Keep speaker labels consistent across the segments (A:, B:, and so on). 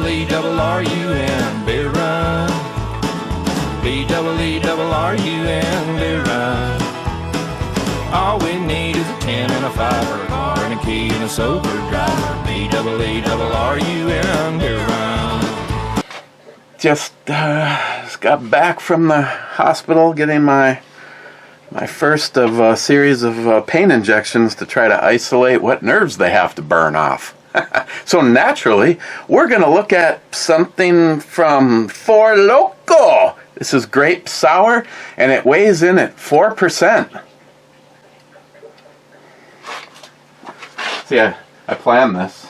A: B-double-E-double-R-U-N, beer run. B-double-E-double-R-U-N, beer run. All we need is a 10 and a 5, or a car and a key and a sober driver. B-double-E-double-R-U-N, beer run.
B: Just got back from the hospital getting my first of a series of pain injections to try to isolate what nerves they have to burn off. So naturally, we're going to look at something from Loko. This is grape sour, and it weighs in at 4%. See, I planned this.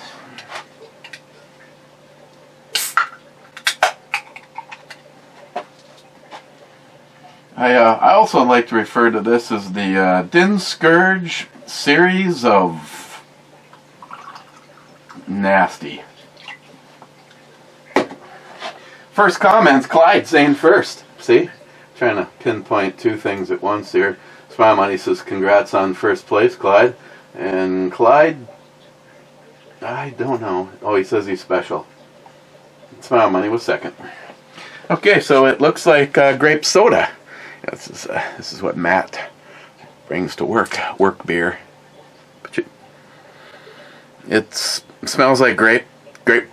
B: I also like to refer to this as the Din Scourge series of nasty. First comments, Clyde saying first. See? Trying to pinpoint two things at once here. Smile Money says, congrats on first place, Clyde. And Clyde, I don't know. Oh, he says he's special. Smile Money was second. Okay, so it looks like grape soda. This is what Matt brings to work beer. It smells like grape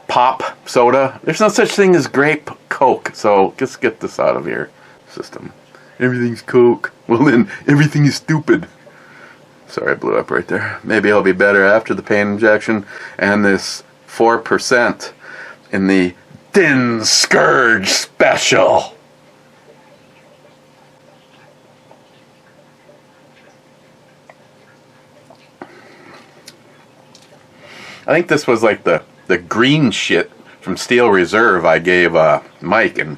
B: pop soda. There's no such thing as grape Coke, so just get this out of your system. Everything's Coke. Well then, everything is stupid. Sorry, I blew up right there. Maybe I'll be better after the pain injection and this 4% in the Din Scourge special. I think this was like the green shit from Steel Reserve I gave Mike, and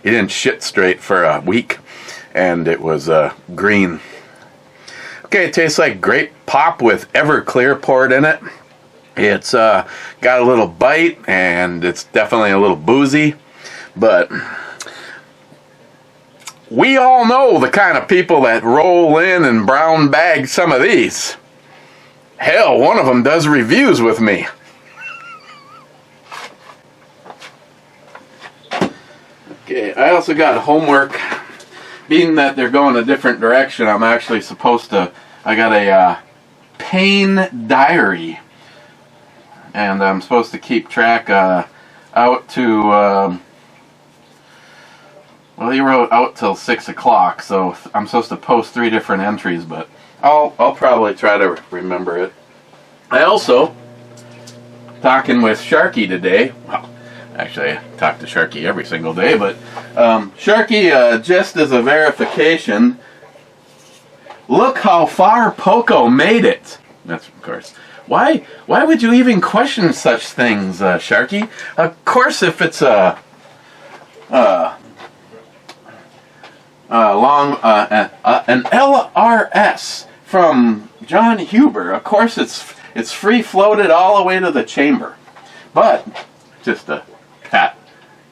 B: he didn't shit straight for a week, and it was green. Okay, it tastes like grape pop with Everclear poured in it. It's got a little bite, and it's definitely a little boozy, but we all know the kind of people that roll in and brown bag some of these. Hell, one of them does reviews with me. Okay, I also got homework. Being that they're going a different direction, I'm actually supposed to, I got a pain diary. And I'm supposed to keep track out to, well, he wrote out till 6 o'clock, so I'm supposed to post 3 different entries, but I'll probably try to remember it. I also, talking with Sharky today, well, actually I talk to Sharky every single day, but Sharky, just as a verification, look how far Poco made it. That's, of course, why would you even question such things, Sharky? Of course, if it's an LRS from John Huber, of course it's free floated all the way to the chamber. But just to pat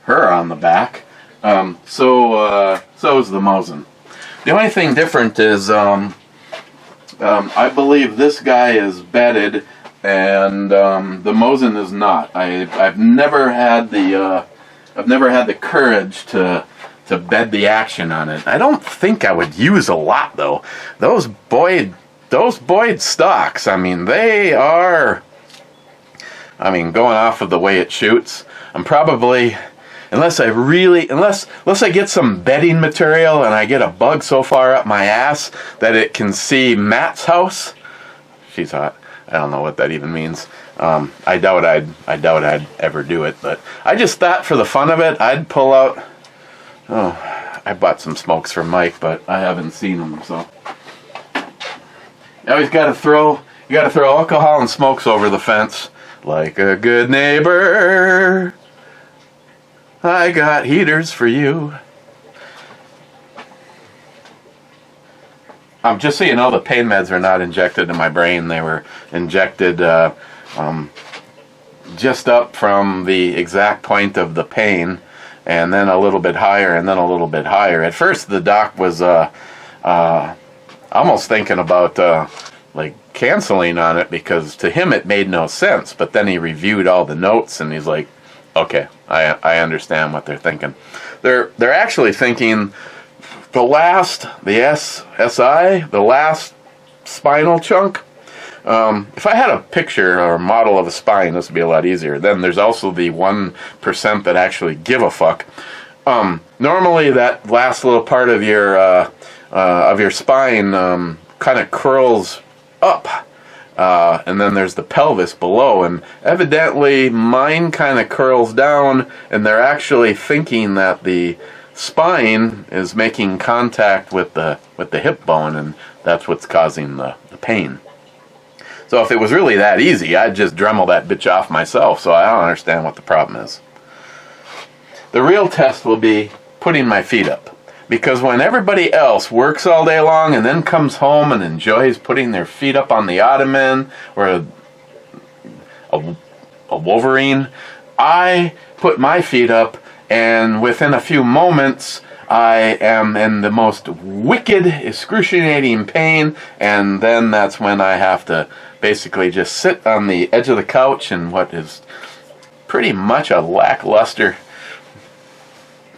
B: her on the back, so is the Mosin. The only thing different is I believe this guy is bedded and the Mosin is not. I've never had the courage to bed the action on it. I don't think I would use a lot though. Those Boyd stocks, I mean, they are, going off of the way it shoots, I'm probably, unless I get some bedding material and I get a bug so far up my ass that it can see Matt's house. She's hot. I don't know what that even means. I doubt I'd ever do it, but I just thought for the fun of it, I'd pull out. Oh, I bought some smokes for Mike, but I haven't seen them, so. You always gotta throw alcohol and smokes over the fence. Like a good neighbor, I got heaters for you. Just so you know, the pain meds are not injected in my brain. They were injected just up from the exact point of the pain, and then a little bit higher, and then a little bit higher. At first, the doc was almost thinking about canceling on it, because to him it made no sense. But then he reviewed all the notes, and he's like, Okay, I understand what they're thinking. They're actually thinking the last spinal chunk. If I had a picture or a model of a spine, this would be a lot easier. Then there's also the 1% that actually give a fuck. Normally, that last little part of your spine kind of curls up, and then there's the pelvis below. And evidently, mine kind of curls down, and they're actually thinking that the spine is making contact with the hip bone, and that's what's causing the pain. So if it was really that easy, I'd just Dremel that bitch off myself, so I don't understand what the problem is. The real test will be putting my feet up. Because when everybody else works all day long and then comes home and enjoys putting their feet up on the ottoman or a Wolverine, I put my feet up, and within a few moments I am in the most wicked, excruciating pain, and then that's when I have to basically just sit on the edge of the couch in what is pretty much a lackluster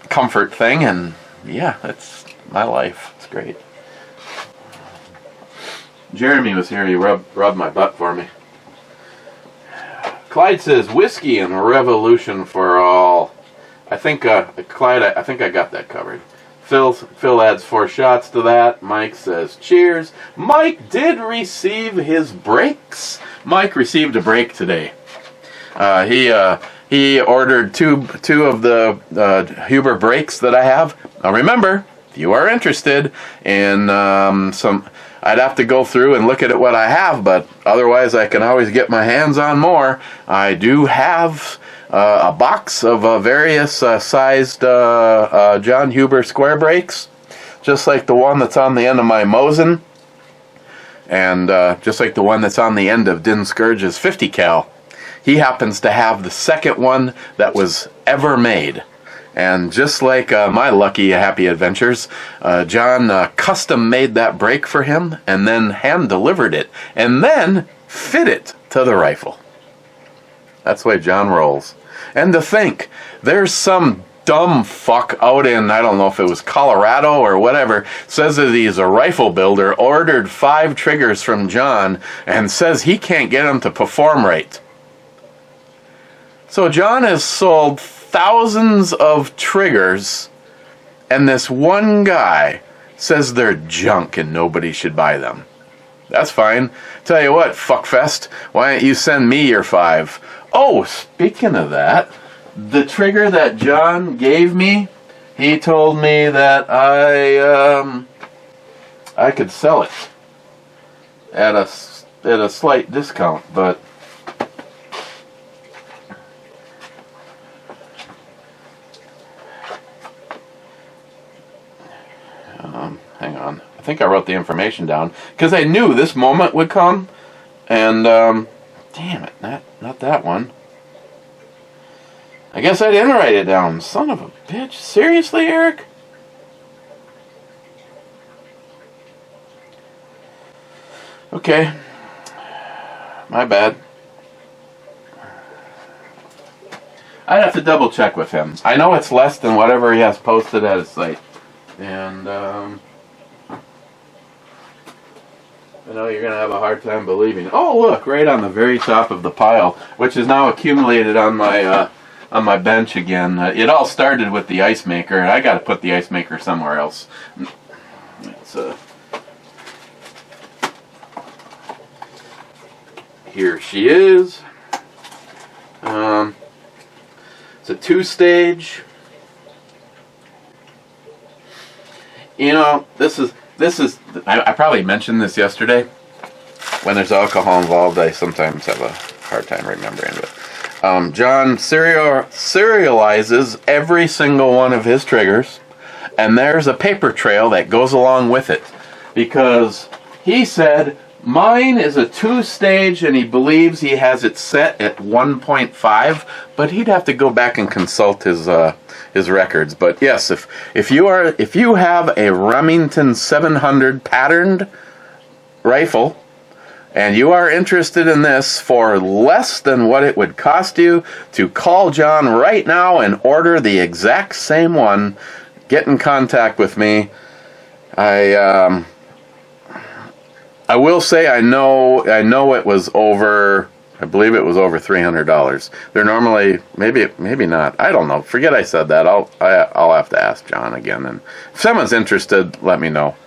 B: comfort thing, and yeah, that's my life. It's great. Jeremy was here. He rubbed my butt for me. Clyde says, whiskey and revolution for all. I think, Clyde, I think I got that covered. Phil adds 4 shots to that. Mike says, cheers. Mike did receive his breaks. Mike received a break today. He ordered two of the Huber brakes that I have. Now remember, if you are interested in I'd have to go through and look at what I have, but otherwise I can always get my hands on more. I do have a box of various sized John Huber square brakes, just like the one that's on the end of my Mosin, and just like the one that's on the end of Din Scourge's 50 cal. He happens to have the second one that was ever made. And just like my lucky happy adventures, John custom made that brake for him and then hand delivered it and then fit it to the rifle. That's the way John rolls. And to think, there's some dumb fuck out in, I don't know if it was Colorado or whatever, says that he's a rifle builder, ordered 5 triggers from John and says he can't get them to perform right. So John has sold thousands of triggers, and this one guy says they're junk and nobody should buy them. That's fine. Tell you what, fuckfest, why don't you send me your 5? Oh, speaking of that, the trigger that John gave me, he told me that I could sell it at a slight discount, but hang on. I think I wrote the information down because I knew this moment would come, and damn it, not that one. I guess I didn't write it down. Son of a bitch. Seriously, Eric? Okay. My bad. I'd have to double check with him. I know it's less than whatever he has posted at his site. And, I know you're going to have a hard time believing. Oh, look, right on the very top of the pile, which is now accumulated on my bench again. It all started with the ice maker, and I got to put the ice maker somewhere else. It's here she is. It's a 2-stage. You know, this is. I probably mentioned this yesterday. When there's alcohol involved, I sometimes have a hard time remembering it. John serializes every single one of his triggers, and there's a paper trail that goes along with it, because he said mine is a 2-stage, and he believes he has it set at 1.5, but he'd have to go back and consult his records. But yes, if you have a Remington 700 patterned rifle, and you are interested in this for less than what it would cost you to call John right now and order the exact same one, get in contact with me. I will say I know it was over. I believe it was over $300. They're normally maybe not. I don't know. Forget I said that. I'll have to ask John again. And if someone's interested, let me know.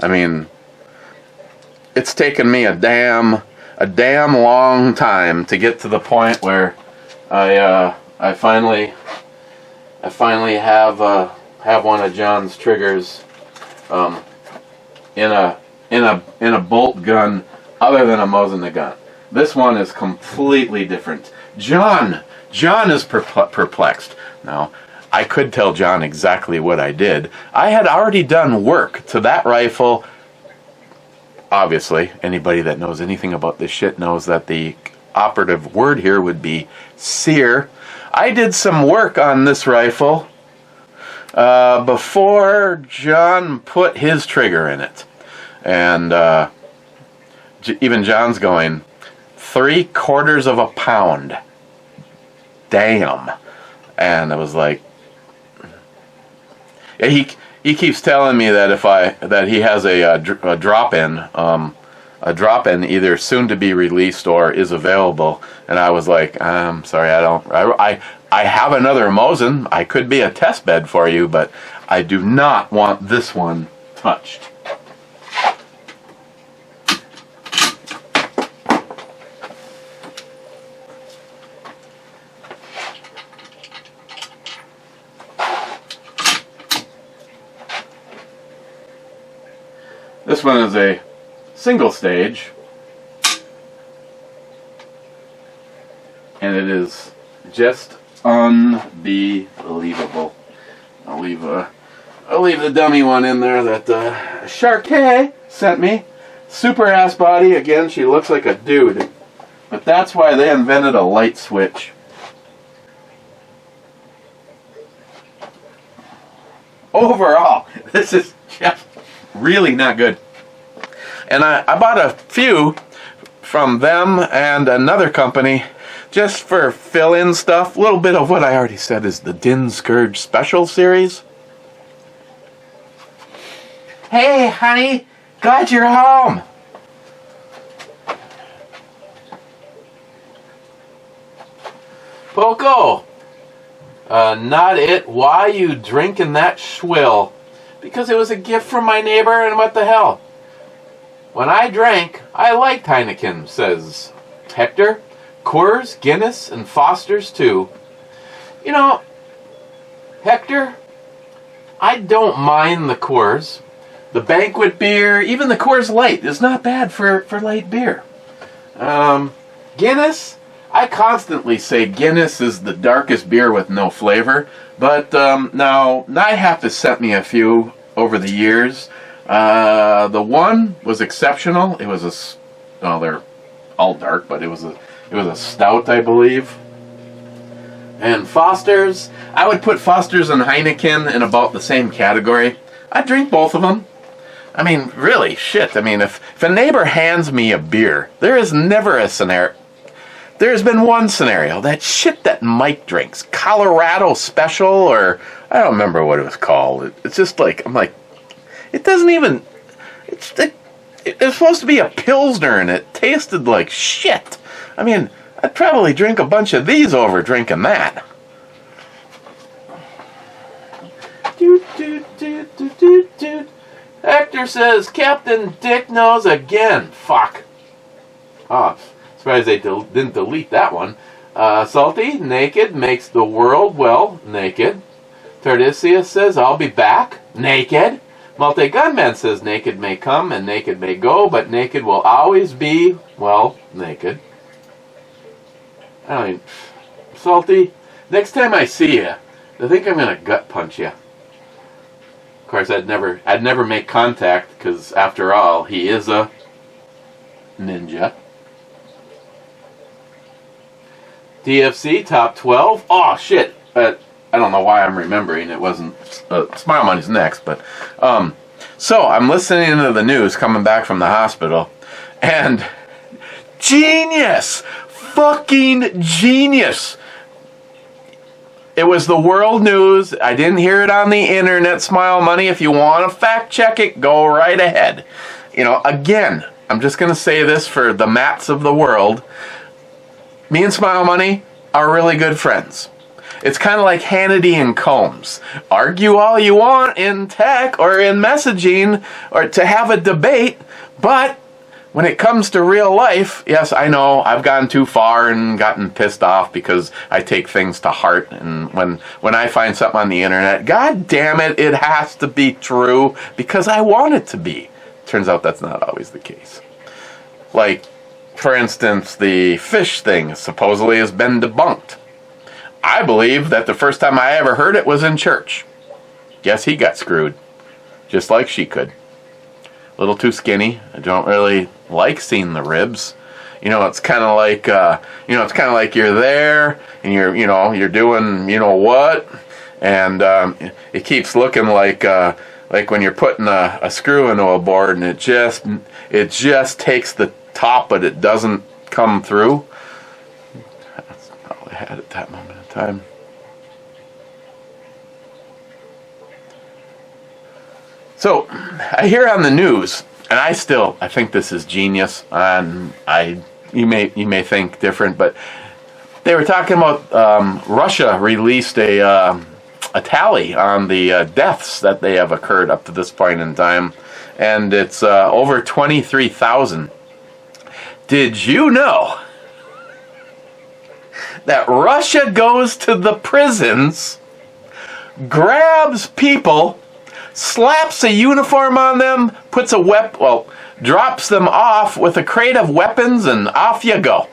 B: I mean, it's taken me a damn long time to get to the point where I finally have one of John's triggers in a bolt gun other than a Mosin gun. This one is completely different. John is perplexed. Now, I could tell John exactly what I did. I had already done work to that rifle. Obviously, anybody that knows anything about this shit knows that the operative word here would be sear. I did some work on this rifle before John put his trigger in it. And even John's going, 3/4 of a pound. Damn. And I was like, he keeps telling me that that he has a drop-in either soon to be released or is available. And I was like, I'm sorry, I have another Mosin. I could be a test bed for you, but I do not want this one touched. This one is a single stage, and it is just unbelievable. I'll leave the dummy one in there that Sharkey sent me. Super ass body. Again, she looks like a dude, but that's why they invented a light switch. Overall, this is just really not good. And I bought a few from them and another company just for fill-in stuff. A little bit of what I already said is the Din Scourge Special Series. Hey, honey, glad you're home. Poco, not it. Why you drinking that swill? Because it was a gift from my neighbor, and what the hell? When I drank, I liked Heineken, says Hector. Coors, Guinness, and Foster's too. You know, Hector, I don't mind the Coors. The banquet beer, even the Coors Light is not bad for light beer. Guinness, I constantly say Guinness is the darkest beer with no flavor. But now have to sent me a few over the years. The one was exceptional. It was they're all dark, but it was a stout, I believe. And Foster's, I would put Foster's and Heineken in about the same category. I'd drink both of them. I mean, really, shit. I mean, if a neighbor hands me a beer, there is never a scenario. There's been one scenario, that shit that Mike drinks, Colorado Special, or I don't remember what it was called. It's just like, I'm like, it doesn't even, it's supposed to be a Pilsner, and it tasted like shit. I mean, I'd probably drink a bunch of these over drinking that. Hector says, Captain Dick knows again. Fuck. Oh, surprised they didn't delete that one. Salty, naked, makes the world, well, naked. Tardisia says, I'll be back, naked. Multi-Gunman says, naked may come and naked may go, but naked will always be, well, naked. I mean, Salty, next time I see you, I think I'm going to gut punch you. Of course, I'd never make contact, because after all, he is a ninja. DFC top 12. Oh shit! I don't know why I'm remembering. It wasn't Smile Money's next, but so I'm listening to the news coming back from the hospital, and Genius! Fucking genius! It was the world news. I didn't hear it on the internet, Smile Money. If you want to fact check it, go right ahead. Again, I'm just going to say this for the Matts of the world. Me and Smile Money are really good friends. It's kind of like Hannity and Combs. Argue all you want in tech or in messaging or to have a debate, but when it comes to real life, yes, I know I've gone too far and gotten pissed off because I take things to heart. And when I find something on the internet, God damn it, it has to be true because I want it to be. Turns out that's not always the case. Like, for instance, the fish thing supposedly has been debunked. I believe that the first time I ever heard it was in church. Guess he got screwed. Just like she could. A little too skinny. I don't really like seeing the ribs. It's kind of like you're there and you're doing what, and it keeps looking like when you're putting a screw into a board and it just takes the top but it doesn't come through. That's all I had at that moment in time. So, I hear on the news, and I think this is genius, and you may think different, but they were talking about Russia released a tally on the deaths that they have occurred up to this point in time, and it's over 23,000. Did you know that Russia goes to the prisons, grabs people, slaps a uniform on them, puts drops them off with a crate of weapons, and off you go.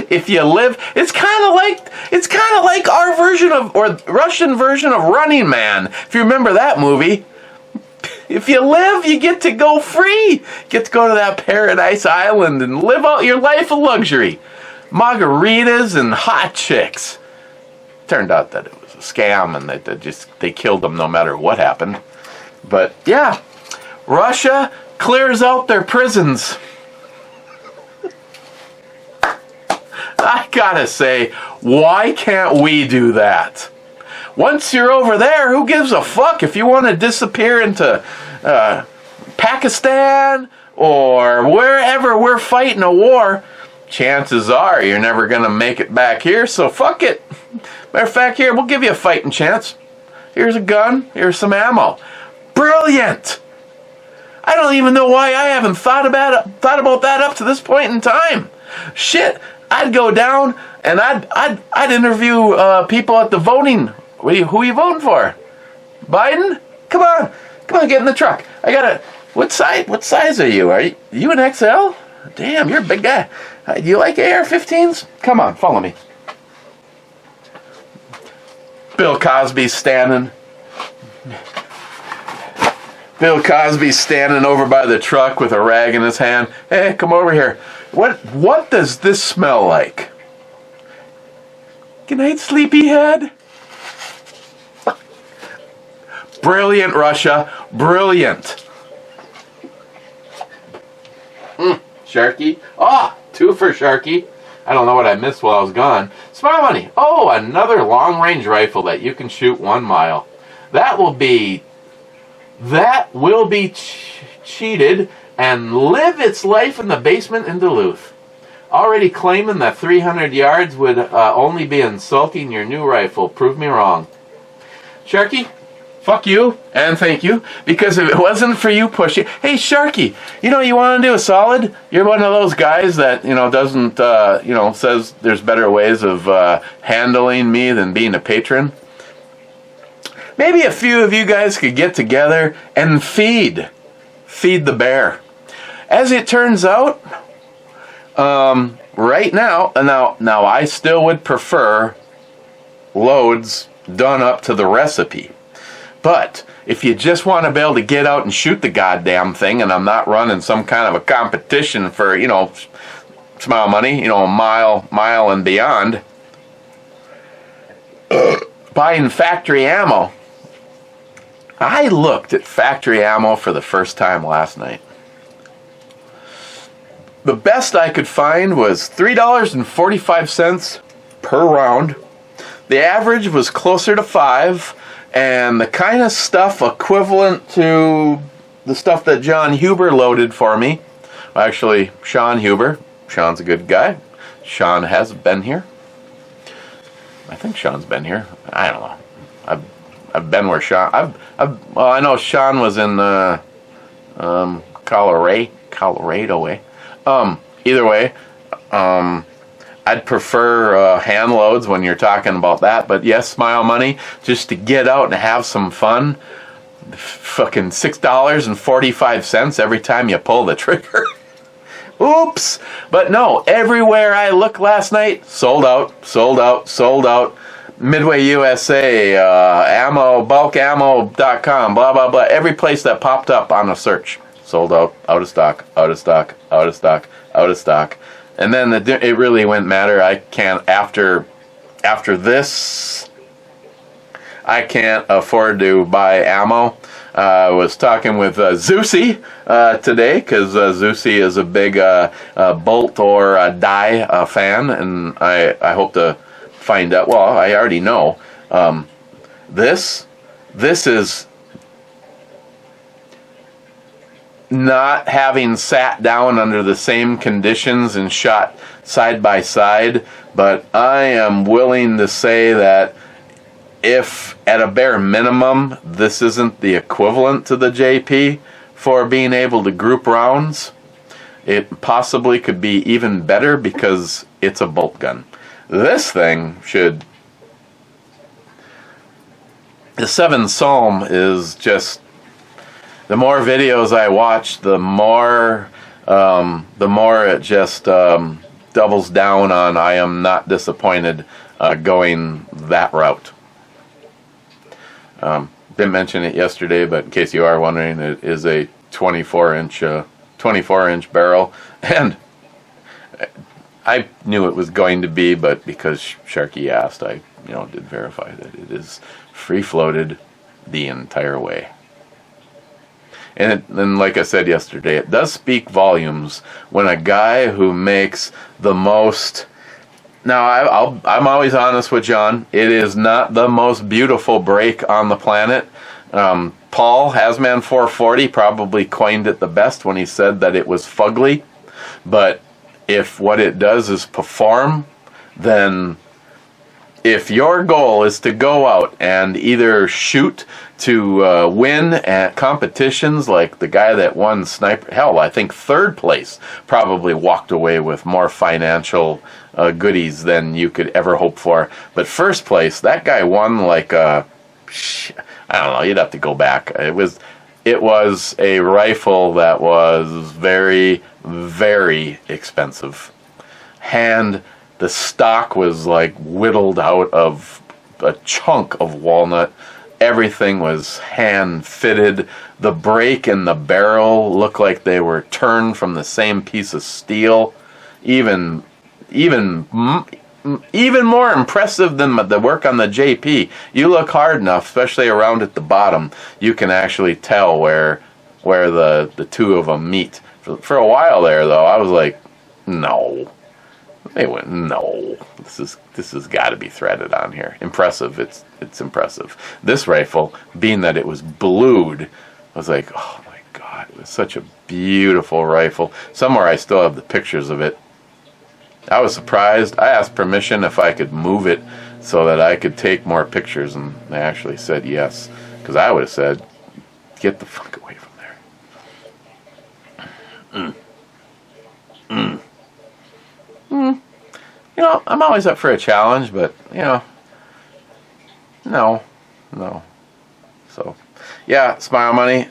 B: If you live, it's kind of like our version of, or Russian version of Running Man. If you remember that movie, if you live, you get to go free. Get to go to that paradise island and live out your life of luxury, margaritas and hot chicks. Turned out that it was a scam, and they killed them no matter what happened. But yeah, Russia clears out their prisons. I gotta say, why can't we do that? Once you're over there, who gives a fuck if you want to disappear into Pakistan or wherever we're fighting a war? Chances are you're never gonna make it back here, so fuck it. Matter of fact, here, we'll give you a fighting chance. Here's a gun, here's some ammo. Brilliant! I don't even know why I haven't thought about that up to this point in time. Shit, I'd go down and I'd interview people at the voting. Who are you voting for? Biden? Come on, get in the truck. What size are you? Are you an XL? Damn, you're a big guy. Do you like AR-15s? Come on, follow me. Bill Cosby's standing over by the truck with a rag in his hand. Hey, come over here. What does this smell like? Good night, sleepyhead. Brilliant, Russia. Brilliant. Sharky. Two for Sharky. I don't know what I missed while I was gone. Smile Money. Oh, another long-range rifle that you can shoot 1 mile. That will be cheated and live its life in the basement in Duluth. Already claiming that 300 yards would only be insulting your new rifle. Prove me wrong. Sharky, fuck you and thank you, because if it wasn't for you pushing... Hey, Sharky, you want to do a solid? You're one of those guys that, doesn't, says there's better ways of handling me than being a patron. Maybe a few of you guys could get together and feed the bear. As it turns out, right now I still would prefer loads done up to the recipe. But if you just want to be able to get out and shoot the goddamn thing, and I'm not running some kind of a competition for, Smile Money, a mile and beyond, buying factory ammo. I looked at factory ammo for the first time last night. The best I could find was $3.45 per round. The average was closer to $5, and the kind of stuff equivalent to the stuff that John Huber loaded for me. Actually, Sean Huber. Sean's a good guy. Sean has been here. I think Sean's been here. I don't know. I've been where Sean. Well, I know Sean was in Colorado way. Either way, I'd prefer hand loads when you're talking about that. But yes, Smile Money, just to get out and have some fun. Fucking $6.45 every time you pull the trigger. Oops! But no, everywhere I looked last night, sold out. Midway USA, ammo, bulkammo.com, blah, blah, blah. Every place that popped up on a search, sold out, out of stock. And then it really wouldn't matter. I can't, after this, I can't afford to buy ammo. I was talking with Zeusy today, because Zeusy is a big bolt or die fan, and I hope to find out. Well, I already know. This is not having sat down under the same conditions and shot side by side, but I am willing to say that if at a bare minimum this isn't the equivalent to the JP for being able to group rounds, it possibly could be even better because it's a bolt gun. This thing should... The 7 Psalm is just... The more videos I watch, the more it just doubles down on I am not disappointed going that route. Didn't mention it yesterday, but in case you are wondering, it is a 24-inch barrel, and I knew it was going to be, but because Sharky asked, I did verify that it is free-floated the entire way. And like I said yesterday, it does speak volumes when a guy who makes the most... Now, I'm always honest with John. It is not the most beautiful break on the planet. Paul, Hazman 440, probably coined it the best when he said that it was fugly. But if what it does is perform, then if your goal is to go out and either shoot to win at competitions like the guy that won Sniper... Hell, I think 3rd place probably walked away with more financial goodies than you could ever hope for. But 1st place, that guy won like I don't know, you'd have to go back. It was a rifle that was very, very expensive. The stock was like whittled out of a chunk of walnut. Everything was hand fitted. The break and the barrel looked like they were turned from the same piece of steel. Even more impressive than the work on the JP. You look hard enough, especially around at the bottom, you can actually tell where the two of them meet. For a while there, though, I was like, no. They went, no. This has got to be threaded on here. Impressive. It's impressive. This rifle, being that it was blued, I was like, oh my God, it was such a beautiful rifle. Somewhere I still have the pictures of it. I was surprised. I asked permission if I could move it so that I could take more pictures, and they actually said yes. Because I would have said, get the fuck away from there. I'm always up for a challenge, but, no. So, yeah, Smile Money.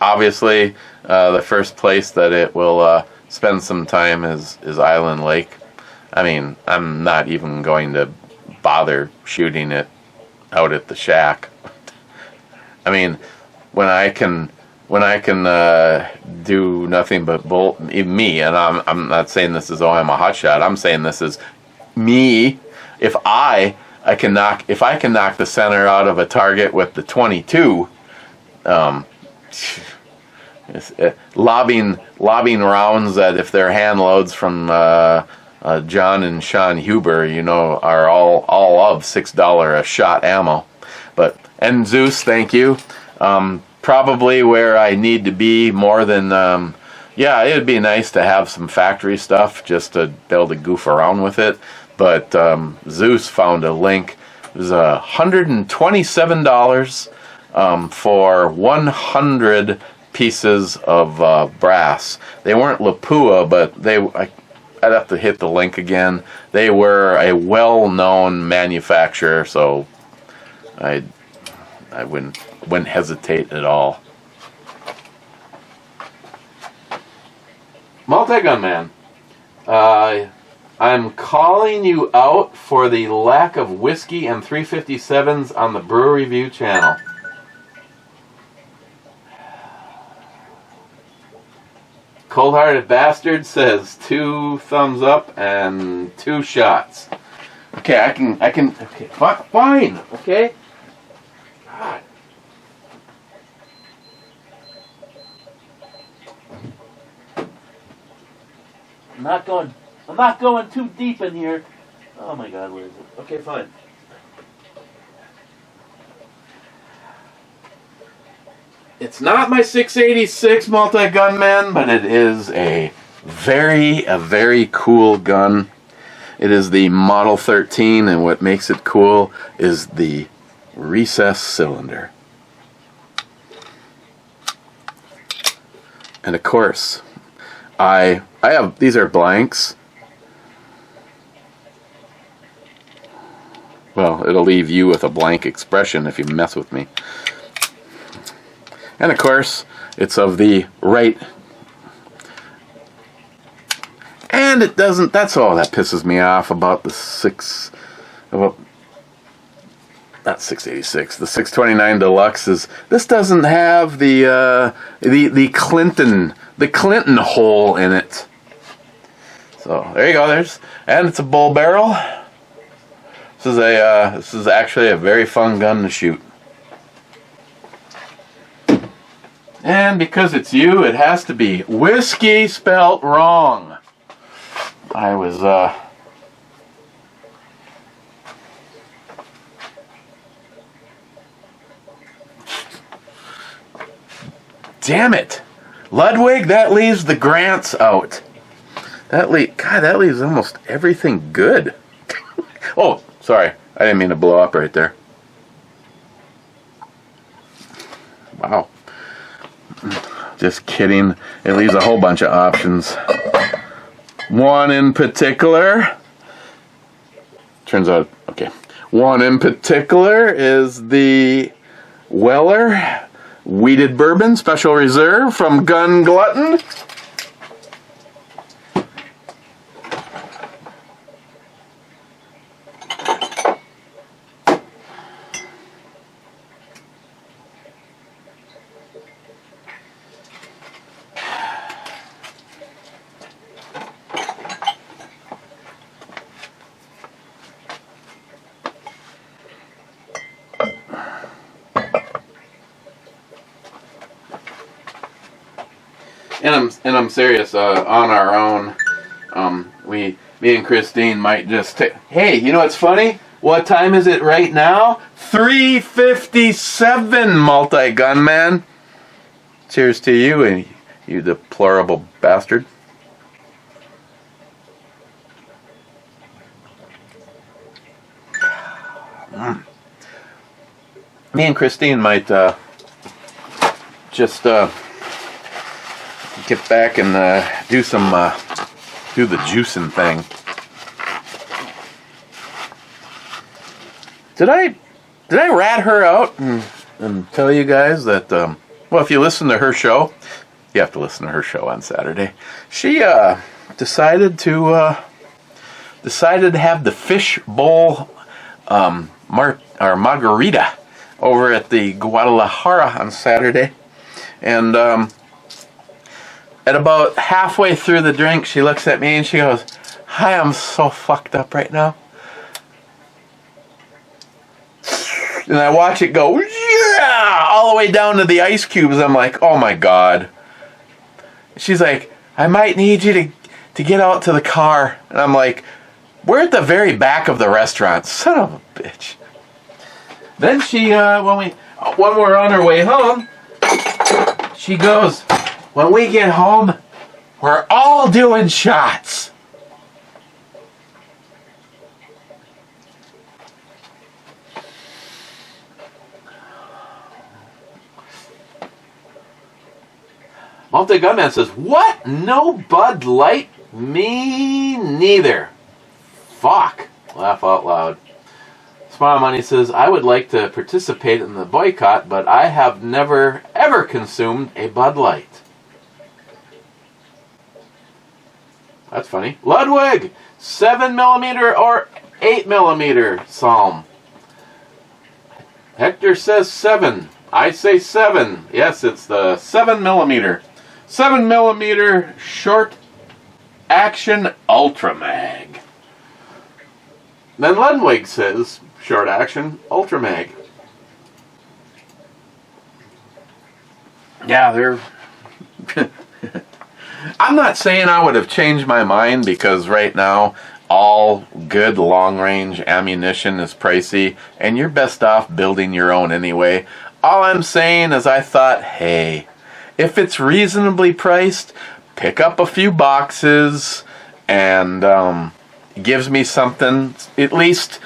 B: Obviously, the first place that it will spend some time is Island Lake. I mean, I'm not even going to bother shooting it out at the shack. I mean, when I can do nothing but bolt me, and I'm not saying this is I'm a hotshot. I'm saying this is me. If I can knock the center out of a target with the 22, lobbing rounds that if they're hand loads from John and Sean Huber, are all of $6 a shot ammo. And Zeus, thank you. Probably where I need to be more than, it would be nice to have some factory stuff just to be able to goof around with it. But Zeus found a link. It was $127 for 100 pieces of brass. They weren't Lapua, but I'd have to hit the link again. They were a well-known manufacturer, so I wouldn't hesitate at all. Multi-Gun Man, I'm calling you out for the lack of whiskey and 357s on the Brew Review channel. Cold-Hearted Bastard says 2 thumbs up and 2 shots. Okay, I can, okay, fine, okay? God. I'm not going too deep in here. Oh my God, where is it? Okay, fine. It's not my 686 multi-gunman, but it is a very cool gun. It is the Model 13, and what makes it cool is the recessed cylinder. And of course, I have, these are blanks. Well, it'll leave you with a blank expression if you mess with me. And of course, it's of the right. And it doesn't, that's all that pisses me off about the not 686, the 629 Deluxe is, this doesn't have the Clinton hole in it. So there you go, and it's a bull barrel. This is actually a very fun gun to shoot. And because it's you, it has to be whiskey spelt wrong. I was, damn it. Ludwig, that leaves the Grants out. God, that leaves almost everything good. Oh, sorry. I didn't mean to blow up right there. Wow. Just kidding. It leaves a whole bunch of options. One in particular. Turns out, okay. One in particular is the Weller Wheated Bourbon Special Reserve from Gun Glutton. And I'm serious. On our own, me and Christine might just take. Hey, you know what's funny? What time is it right now? 3:57, multi-gunman. Cheers to you, you deplorable bastard. Me and Christine might just get back and do the juicing thing. Did I rat her out and tell you guys that well, if you listen to her show, you have to listen to her show on Saturday. She decided to have the fish bowl margarita over at the Guadalajara on Saturday, and at about halfway through the drink, she looks at me and she goes, "Hi, I'm so fucked up right now." And I watch it go, yeah, all the way down to the ice cubes. I'm like, oh my God, She's like, I might need you to get out to the car. And I'm like, we're at the very back of the restaurant. Son of a bitch. Then she, when we're on our way home, she goes, when we get home, we're all doing shots. Multi Gunman says, what? No Bud Light? Me neither. Fuck. Laugh out loud. Smile Money says, I would like to participate in the boycott, but I have never, ever consumed a Bud Light. That's funny. Ludwig, 7mm or 8mm Psalm. Hector says 7. I say 7. Yes, it's the 7mm. 7mm short action Ultra Mag. Then Ludwig says short action Ultra Mag. Yeah, they're... I'm not saying I would have changed my mind, because right now all good long-range ammunition is pricey, and you're best off building your own anyway. All I'm saying is I thought, hey, if it's reasonably priced, pick up a few boxes and gives me something, at least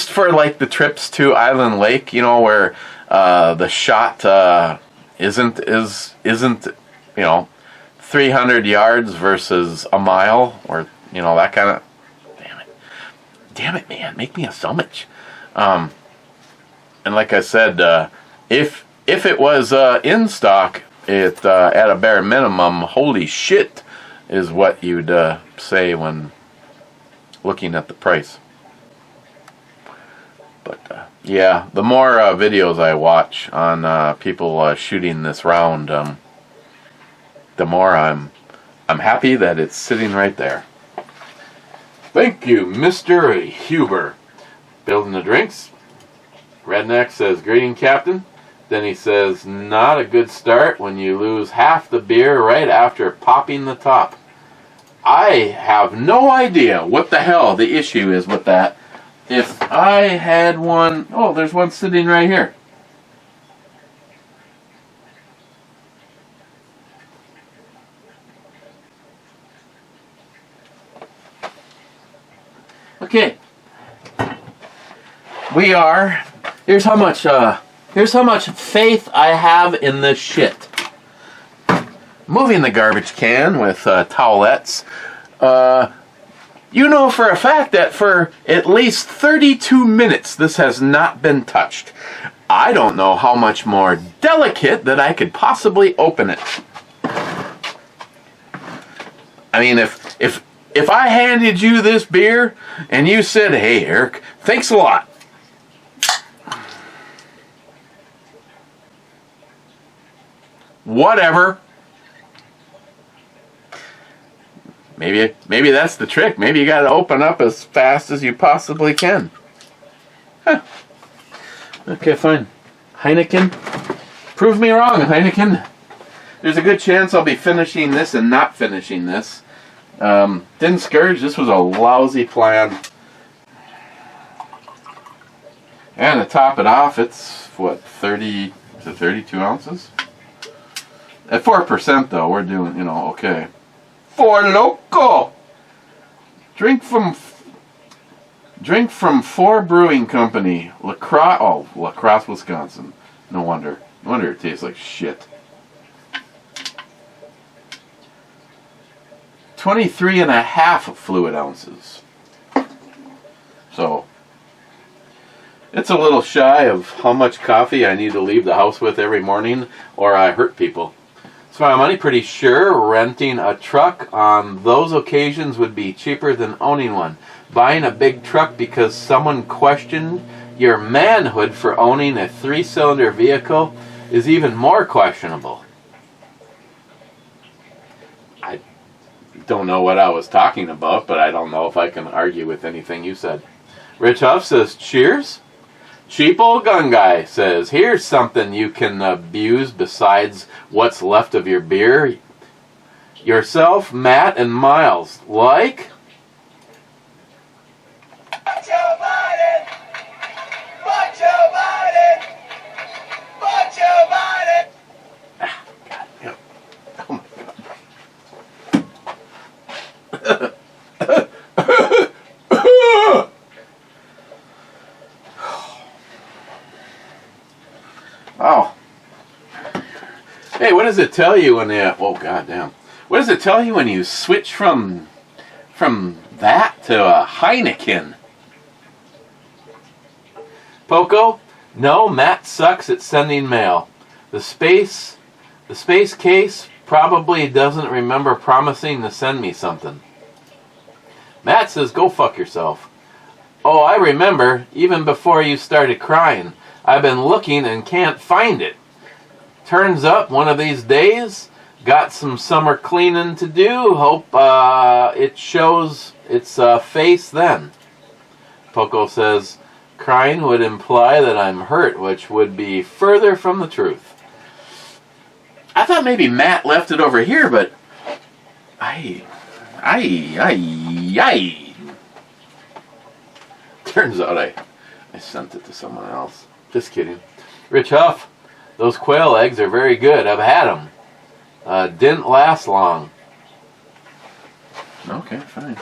B: for like the trips to Island Lake, you know, where the shot isn't 300 yards versus a mile, or that kind of. Damn it, man, make me a sandwich. And like I said, if it was in stock, it at a bare minimum, holy shit, is what you'd say when looking at the price. But yeah, the more videos I watch on people shooting this round, the more I'm happy that it's sitting right there. Thank you, Mr. Huber. Building the drinks. Redneck says, greeting, Captain. Then he says, not a good start when you lose half the beer right after popping the top. I have no idea what the hell the issue is with that. If I had one... Oh, there's one sitting right here. Okay. We are... Here's how much faith I have in this shit. Moving the garbage can with towelettes. You know for a fact that for at least 32 minutes this has not been touched. I don't know how much more delicate that I could possibly open it. I mean, if I handed you this beer and you said, hey Eric, thanks a lot. Whatever. Maybe that's the trick. Maybe you got to open up as fast as you possibly can. Huh. Okay, fine. Heineken. Prove me wrong, Heineken. There's a good chance I'll be finishing this and not finishing this. Didn't scourge. This was a lousy plan. And to top it off, it's what, 30 to 32 ounces? At 4% though, we're doing, okay. For Loko! Drink from 4 Brewing Company. La Crosse, Wisconsin. No wonder it tastes like shit. 23.5 fluid ounces. So, it's a little shy of how much coffee I need to leave the house with every morning, or I hurt people. Smile Money, pretty sure renting a truck on those occasions would be cheaper than owning one. Buying a big truck because someone questioned your manhood for owning a 3-cylinder vehicle is even more questionable. I don't know what I was talking about, but I don't know if I can argue with anything you said. Rich Huff says, cheers. Cheap old gun guy says, here's something you can abuse besides what's left of your beer. yourself, Matt, and Miles. Like? Oh. Hey, what does it tell you when oh goddamn. What does it tell you when you switch from that to a Heineken? Poco? No, Matt sucks at sending mail. The space case probably doesn't remember promising to send me something. Matt says go fuck yourself. Oh, I remember, even before you started crying. I've been looking and can't find it. Turns up one of these days. Got some summer cleaning to do. Hope it shows its face then. Poco says, crying would imply that I'm hurt, which would be further from the truth. I thought maybe Matt left it over here, but turns out I sent it to someone else. Just kidding. Rich Huff, those quail eggs are very good. I've had them. Didn't last long. Okay, fine.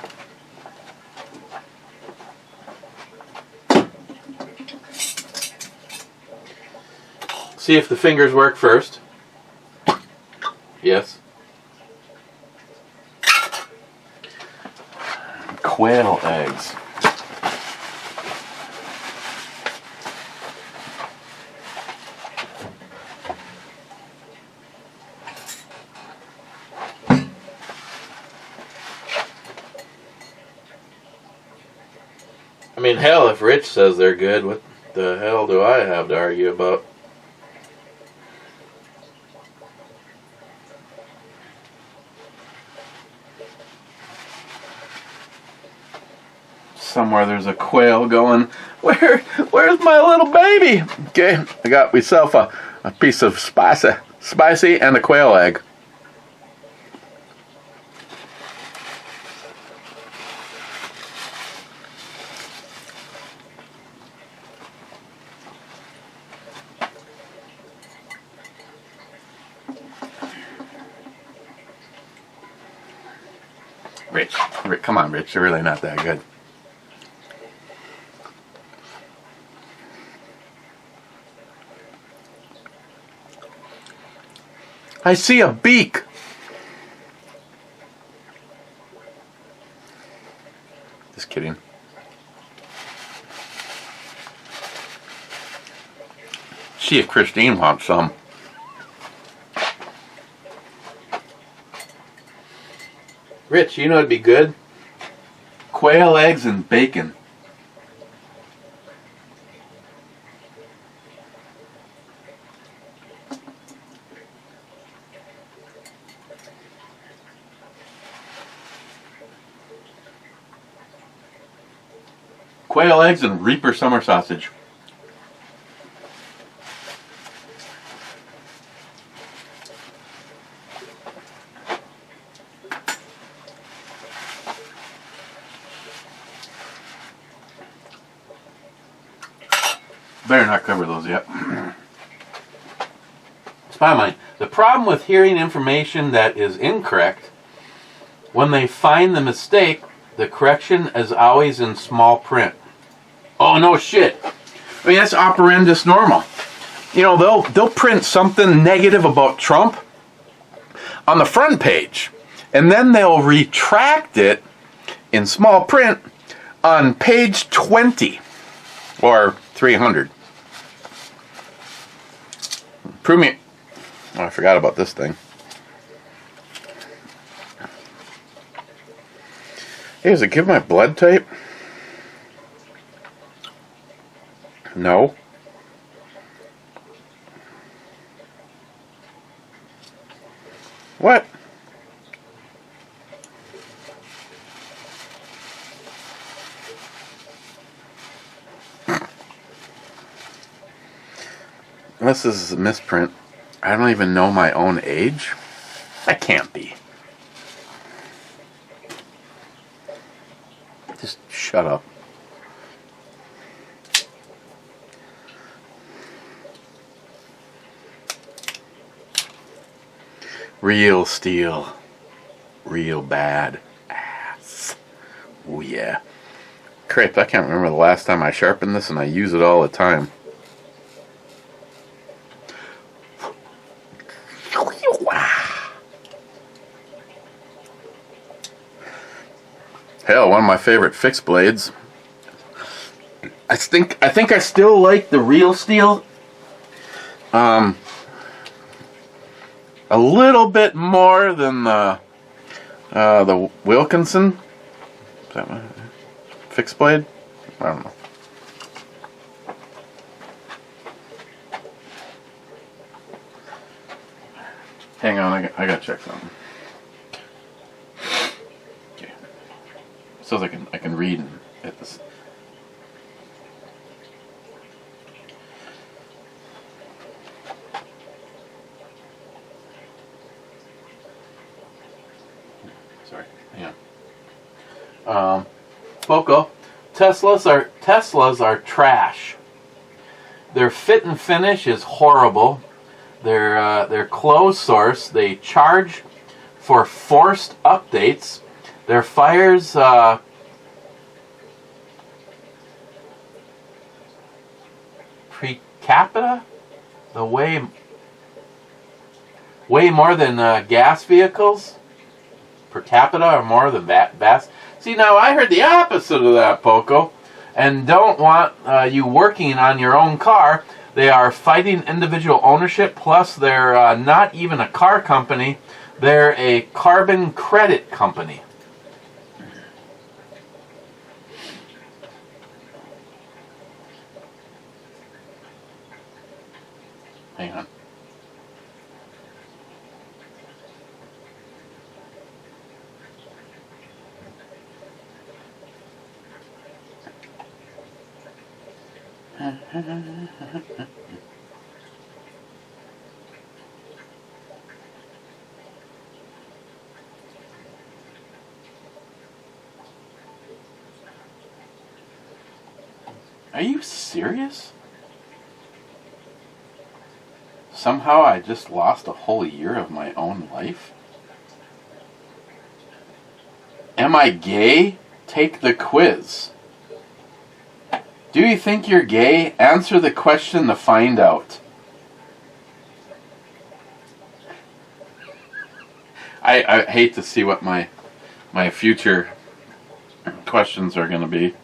B: See if the fingers work first. Yes. Quail eggs. I mean, hell, if Rich says they're good, what the hell do I have to argue about? Somewhere there's a quail going, where's my little baby? Okay, I got myself a piece of spicy and a quail egg. Rich, come on, Rich, they're really not that good. I see a beak. Just kidding. See if Christine wants some. Rich, you know it'd be good? Quail eggs and bacon. Quail eggs and Reaper summer sausage. Better not cover those yet. It's my mind. The problem with hearing information that is incorrect, when they find the mistake, the correction is always in small print. Oh, no shit. I mean, that's operandus normal. You know, they'll print something negative about Trump on the front page, and then they'll retract it in small print on page 20 or 300. Prove me. Oh, I forgot about this thing. Hey, does it give my blood type? No. What? This is a misprint. I don't even know my own age. That can't be. Just shut up. Real steel. Real bad ass. Oh yeah. Grape, I can't remember the last time I sharpened this, and I use it all the time. Hell, one of my favorite fixed blades. I think I still like the real steel. A little bit more than the Wilkinson. Is that one? Fixed blade? I don't know. Hang on, I gotta check something. Okay. So I can read and hit this. Sorry, hang on. Loko, Teslas are trash. Their fit and finish is horrible. They're closed source. They charge for forced updates. Their fires per capita, the way more than gas vehicles per capita, or more than vast. See, now I heard the opposite of that, Poco, and don't want you working on your own car. They are fighting individual ownership, plus they're not even a car company. They're a carbon credit company. Hang on. Are you serious? Somehow I just lost a whole year of my own life? Am I gay? Take the quiz. Do you think you're gay? Answer the question to find out. I hate to see what my future questions are going to be.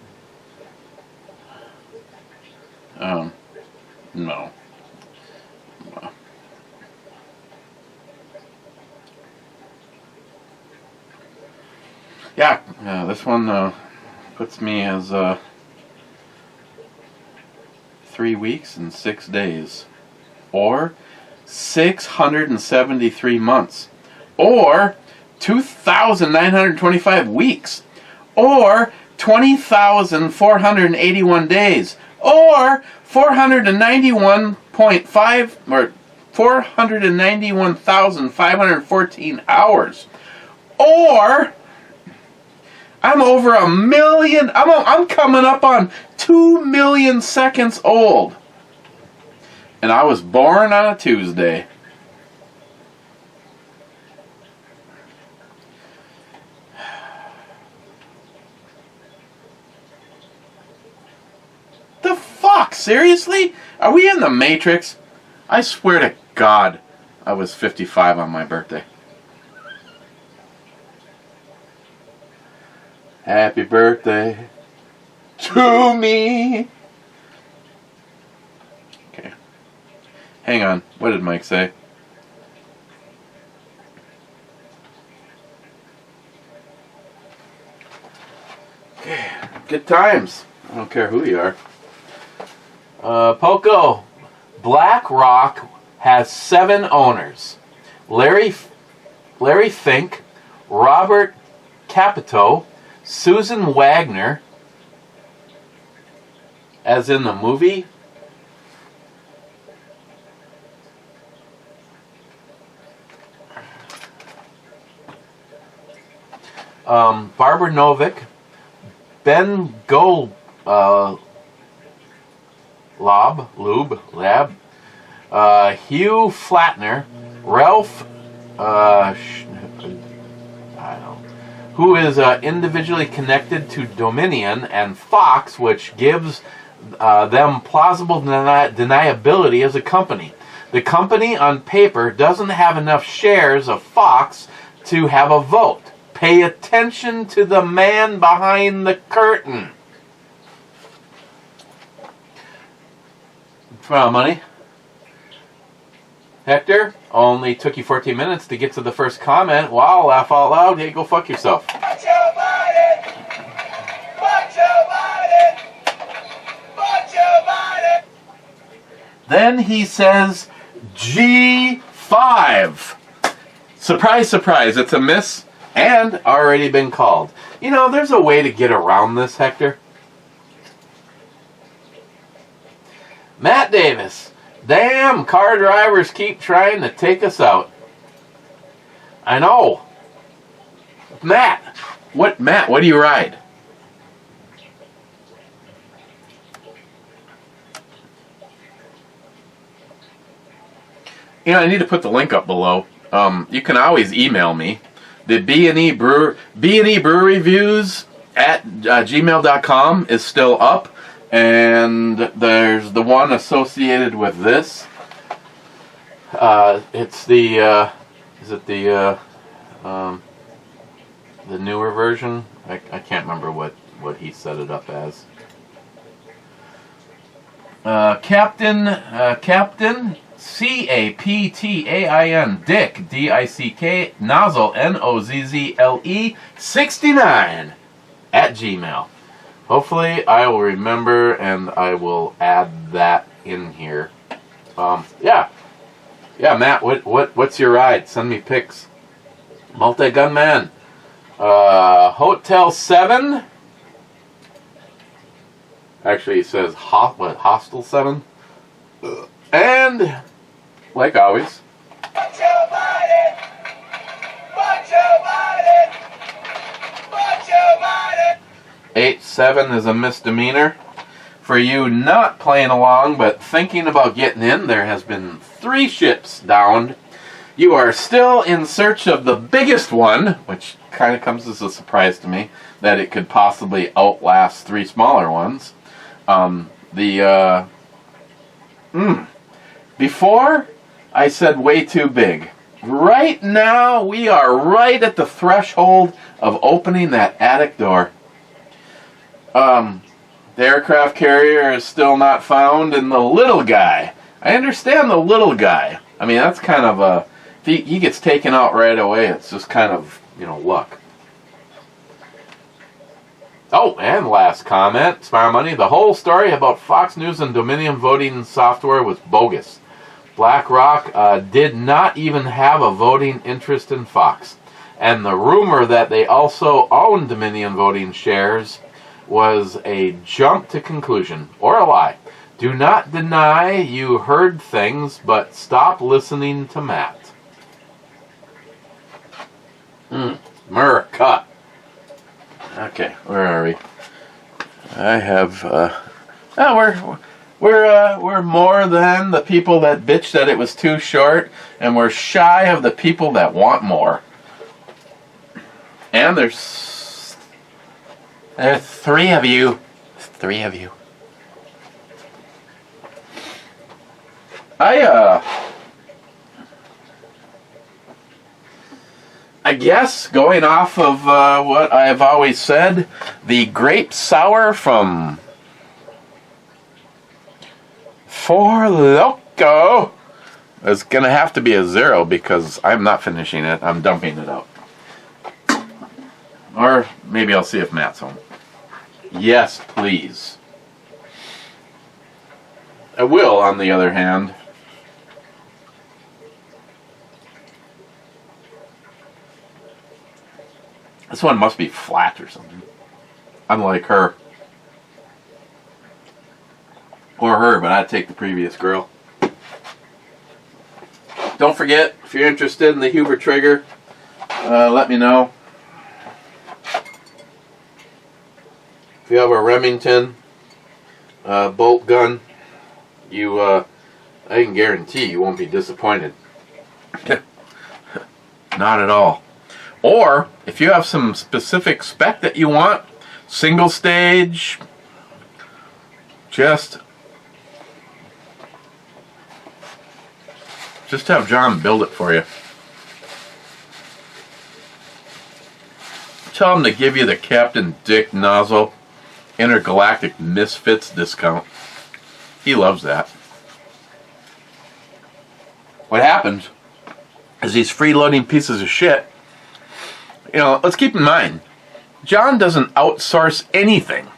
B: No. Yeah, this one puts me as 3 weeks and 6 days, or 673 months, or 2,925 weeks, or 20,481 days, or 491.5 or 491,514 hours, or I'm over 1 million. I'm coming up on 2 million seconds old, and I was born on a Tuesday. The fuck? Seriously? Are we in the Matrix? I swear to God, I was 55 on my birthday. Happy birthday to me. Okay. Hang on. What did Mike say? Okay. Good times. I don't care who you are. Poco. BlackRock has 7 owners. Larry Fink, Robert Capito, Susan Wagner, as in the movie, Barbara Novick, Ben Gold, Lab, Hugh Flatner, Ralph, I don't know, who is individually connected to Dominion, and Fox, which gives them plausible deniability as a company. The company on paper doesn't have enough shares of Fox to have a vote. Pay attention to the man behind the curtain. Well, money. Hector, only took you 14 minutes to get to the first comment. Wow, laugh out loud. Hey, go fuck yourself.
C: Fuck Joe Biden! Fuck Joe Biden! Fuck Joe Biden!
B: Then he says G5. Surprise, surprise, it's a miss and already been called. You know, there's a way to get around this, Hector. Matt Davis. Damn, car drivers keep trying to take us out. I know. Matt, what do you ride? You know, I need to put the link up below. You can always email me. The B&E Brew Reviews at gmail.com is still up. And there's the one associated with this. It's the, is it the newer version? I can't remember what he set it up as. Captain, C-A-P-T-A-I-N, Dick, D-I-C-K, Nozzle, N-O-Z-Z-L-E, 69 at Gmail. Hopefully I will remember and I will add that in here. Yeah, Matt, what's your ride? Send me pics. Multi-gun man. Hotel 7. Actually, it says Hostel 7. And, like always,
C: Fuck Joe Biden! Fuck Joe Biden! Fuck Joe Biden!
B: 8-7 is a misdemeanor. For you not playing along but thinking about getting in, there has been 3 ships downed. You are still in search of the biggest one, which kind of comes as a surprise to me, that it could possibly outlast 3 smaller ones. Before, I said way too big. Right now, we are right at the threshold of opening that attic door. The aircraft carrier is still not found, and the little guy. I understand the little guy. I mean, that's kind of a... If he gets taken out right away, it's just kind of, luck. Oh, and last comment, Smart Money. The whole story about Fox News and Dominion voting software was bogus. BlackRock did not even have a voting interest in Fox. And the rumor that they also own Dominion voting shares was a jump to conclusion, or a lie. Do not deny you heard things, but stop listening to Matt. Cut. Okay, where are we? I have, we're more than the people that bitched that it was too short, and we're shy of the people that want more. And there's 3 of you. 3 of you. I guess, going off of what I've always said, the grape sour from Loko is going to have to be a 0 because I'm not finishing it. I'm dumping it out. Or maybe I'll see if Matt's home. Yes, please. I will, on the other hand. This one must be flat or something. Unlike her. Or her, but I'd take the previous girl. Don't forget, if you're interested in the Huber trigger, let me know. if you have a Remington bolt gun, I can guarantee you won't be disappointed. Not at all. Or if you have some specific spec that you want, single stage, just have John build it for you. Tell him to give you the Captain Dick Nozzle Intergalactic Misfits discount. He loves that. What happens is these freeloading pieces of shit, let's keep in mind, John doesn't outsource anything.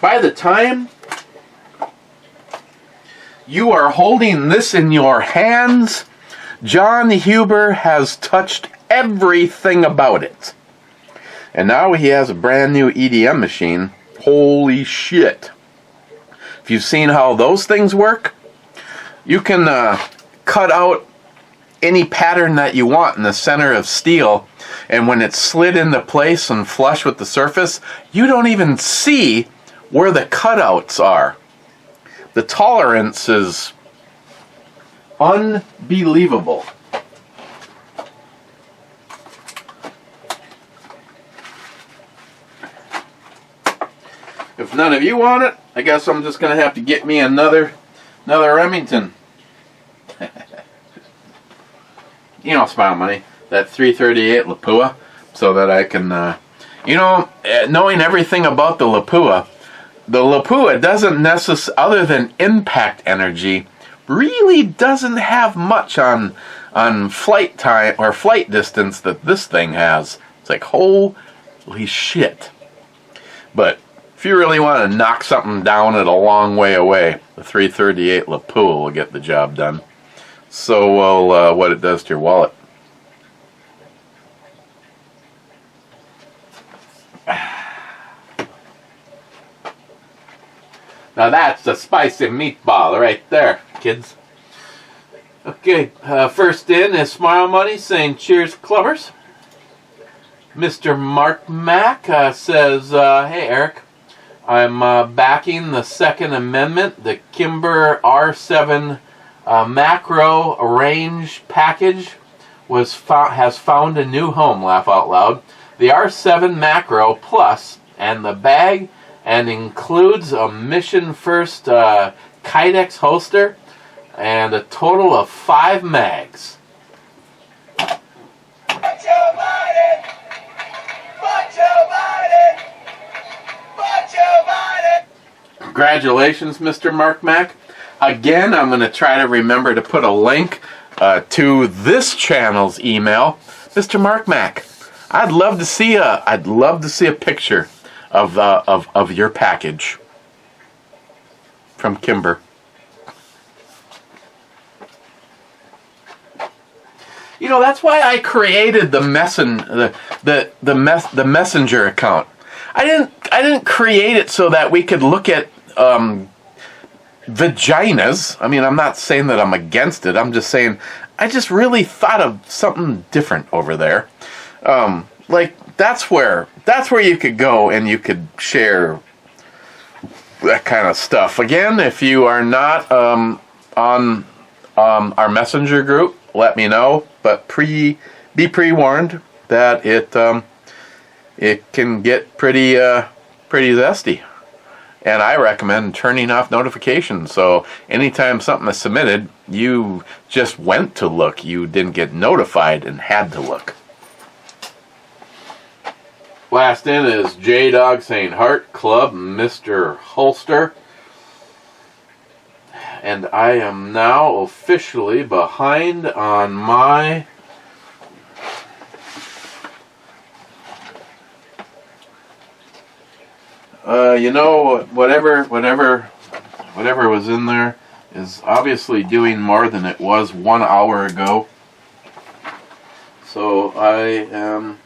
B: By the time you are holding this in your hands, John Huber has touched everything about it. And now he has a brand new EDM machine. Holy shit. If you've seen how those things work, you can cut out any pattern that you want in the center of steel, and when it's slid into place and flush with the surface, you don't even see where the cutouts are. The tolerance is unbelievable. If none of you want it, I guess I'm just going to have to get me another Remington. Smile money. That 338 Lapua, so that I can, knowing everything about the Lapua doesn't necessarily, other than impact energy, really doesn't have much on flight time or flight distance that this thing has. It's like, holy shit. But if you really want to knock something down at a long way away, the 338 Lapua will get the job done. So will what it does to your wallet. Now that's the spicy meatball right there, kids. Okay, first in is Smile Money saying cheers, clubbers. Mr. Mark Mack says, hey Eric, I'm backing the Second Amendment. The Kimber R7 macro range package has found a new home, laugh out loud. The R7 macro plus and the bag and includes a mission first Kydex holster and a total of 5 mags.
C: Fuck Joe Biden! Fuck Joe Biden! Fuck Joe Biden!
B: Congratulations, Mr. Mark Mack. Again, I'm going to try to remember to put a link to this channel's email. Mr. Mark Mack, I'd love to see a picture of your package from Kimber. That's why I created the messenger account. I didn't create it so that we could look at vaginas. I mean, I'm not saying that I'm against it. I'm just saying I just really thought of something different over there. That's where you could go and you could share that kind of stuff. Again, if you are not on our messenger group, let me know. But be pre-warned that it can get pretty zesty. And I recommend turning off notifications. So anytime something is submitted, you just went to look. You didn't get notified and had to look. Last in is J-Dog saying Heart Club, Mr. Holster. And I am now officially behind on my whatever was in there is obviously doing more than it was 1 hour ago. So I am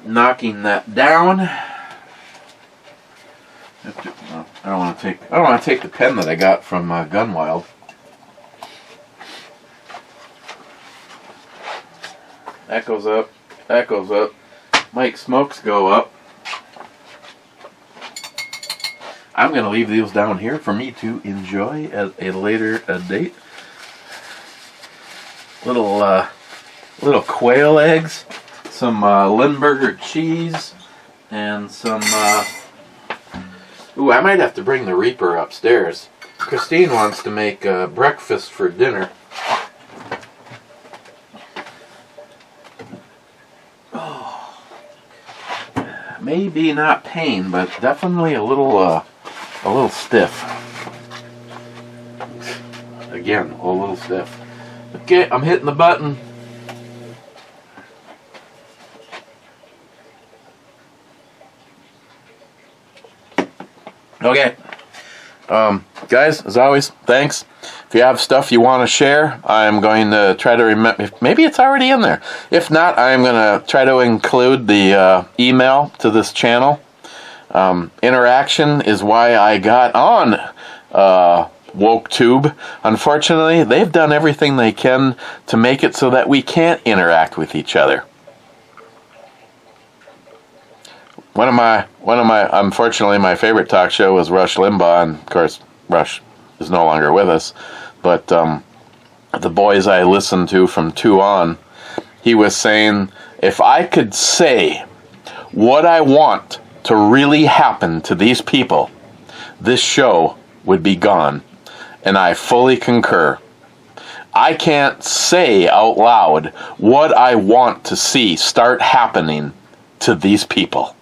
B: knocking that down. I don't want to take the pen that I got from Gunwild. That goes up. That goes up. Mike smokes go up, I'm going to leave these down here for me to enjoy at a later date. Little quail eggs, some Limburger cheese, and some. Ooh, I might have to bring the Reaper upstairs. Christine wants to make breakfast for dinner. Oh, maybe not pain, but definitely a little stiff. Again, a little stiff. Okay, I'm hitting the button. Okay. Guys, as always, thanks. If you have stuff you want to share, I'm going to try to remember. Maybe it's already in there. If not, I'm going to try to include the email to this channel. Interaction is why I got on WokeTube. Unfortunately, they've done everything they can to make it so that we can't interact with each other. One of my unfortunately my favorite talk show was Rush Limbaugh, and of course Rush is no longer with us, but the boys I listened to from 2 on, he was saying, if I could say what I want to really happen to these people, this show would be gone. And I fully concur. I can't say out loud what I want to see start happening to these people.